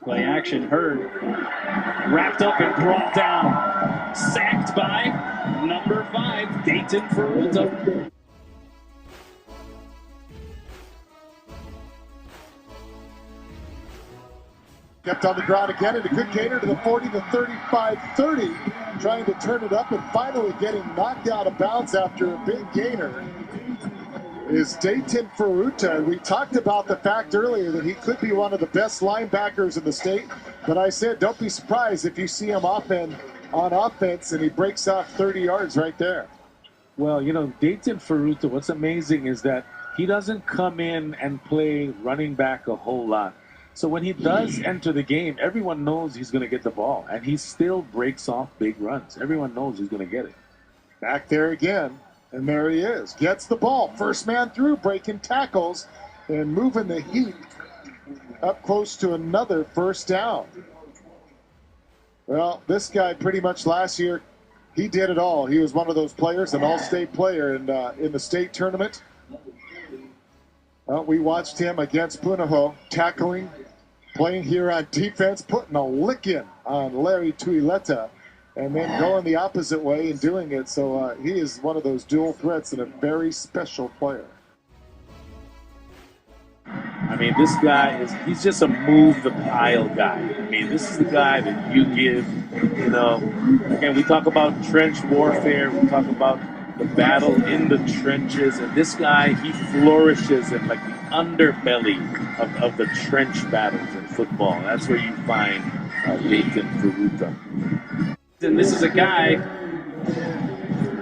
Play action, Hurd wrapped up and brought down. Sacked by number 5, Dayton Furuta. Kept on the ground again, and a good gainer to the 40 to 35, 30, trying to turn it up and finally getting knocked out of bounds after a big gainer is Dayton Furuta. We talked about the fact earlier that he could be one of the best linebackers in the state, but I said don't be surprised if you see him on offense and he breaks off 30 yards right there. Well, you know, Dayton Furuta, what's amazing is that he doesn't come in and play running back a whole lot. So when he does enter the game, everyone knows he's going to get the ball, and he still breaks off big runs. Everyone knows he's going to get it. Back there again, and there he is. Gets the ball. First man through, breaking tackles and moving the heat up close to another first down. Well, this guy pretty much last year, he did it all. He was one of those players, an all-state player in the state tournament. Well, we watched him against Punahou, tackling, playing here on defense, putting a licking on Larry Tuileta, and then going the opposite way and doing it. So he is one of those dual threats and a very special player. I mean, this guy he's just a move the pile guy. I mean, this is the guy that you give, you know, again, we talk about trench warfare, we talk about the battle in the trenches, and this guy, he flourishes in like the underbelly of the trench battles in football. That's where you find Dayton Furuta. And this is a guy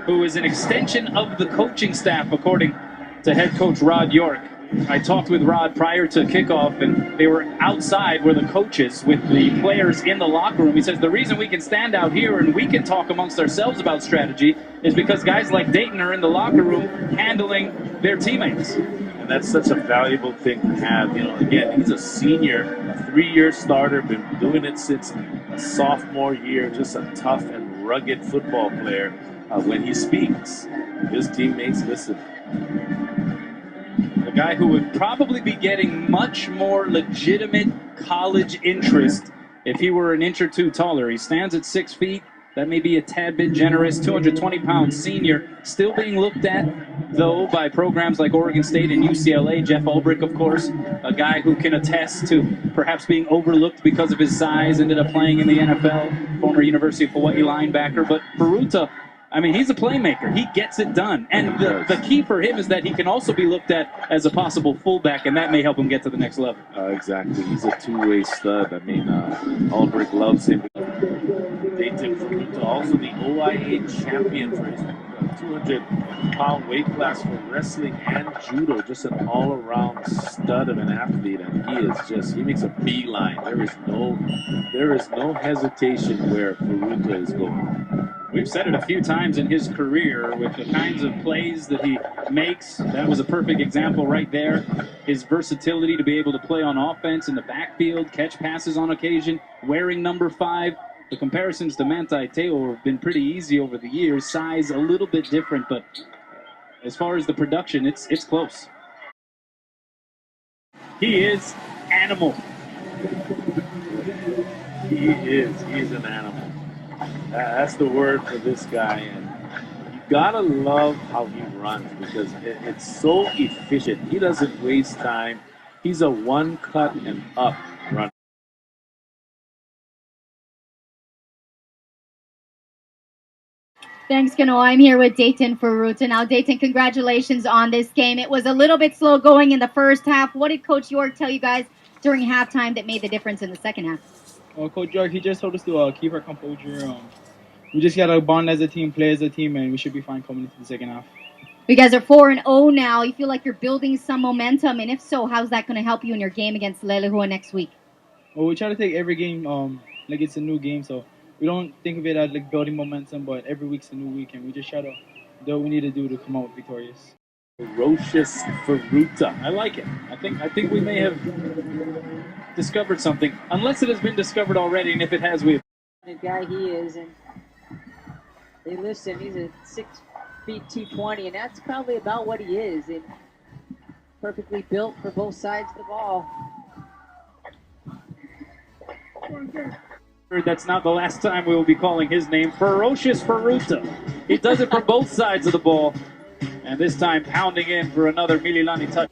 who is an extension of the coaching staff, according to head coach Rod York. I talked with Rod prior to kickoff, and they were outside where the coaches with the players in the locker room. He says the reason we can stand out here and we can talk amongst ourselves about strategy is because guys like Dayton are in the locker room handling their teammates. And that's such a valuable thing to have. You know, again, he's a senior, a 3-year starter, been doing it since a sophomore year, just a tough and rugged football player. When he speaks, his teammates listen. A guy who would probably be getting much more legitimate college interest if he were an inch or two taller. He stands at 6 feet. That may be a tad bit generous. 220-pound senior, still being looked at, though, by programs like Oregon State and UCLA. Jeff Ulbrich, of course, a guy who can attest to perhaps being overlooked because of his size, ended up playing in the NFL, former University of Hawaii linebacker. But Furuta, I mean, he's a playmaker. He gets it done. And the key for him is that he can also be looked at as a possible fullback, and that may help him get to the next level. Exactly. He's a two-way stud. I mean, Ulbrich loves him. Dayton Furuta, also the OIA champion for his 200-pound weight class for wrestling and judo. Just an all-around stud of an athlete, and he makes a beeline. There is no hesitation where Furuta is going. We've said it a few times in his career with the kinds of plays that he makes. That was a perfect example right there. His versatility to be able to play on offense in the backfield, catch passes on occasion, wearing number 5. The comparisons to Manti Te'o have been pretty easy over the years. Size a little bit different, but as far as the production, it's close. He is animal. He's an animal. That's the word for this guy, and you gotta love how he runs because it's so efficient. He doesn't waste time. He's a one cut and up runner. Thanks, Kano. I'm here with Dayton Furuta. Now, Dayton, congratulations on this game. It was a little bit slow going in the first half. What did Coach York tell you guys during halftime that made the difference in the second half? Well, Coach York, he just told us to keep our composure. We just got to bond as a team, play as a team, and we should be fine coming into the second half. You guys are 4-0 now. You feel like you're building some momentum, and if so, how's that going to help you in your game against Lelehua next week? Well, we try to take every game like it's a new game, so we don't think of it as like building momentum, but every week's a new week, and we just try to do what we need to do to come out victorious. Ferocious Furuta. I like it. I think we may have discovered something, unless it has been discovered already, and if it has, we have. The guy he is, and they list him. He's a 6 feet 220, and that's probably about what he is. And perfectly built for both sides of the ball. That's not the last time we will be calling his name. Ferocious Furuta. He does it from both sides of the ball. And this time pounding in for another Mililani touch.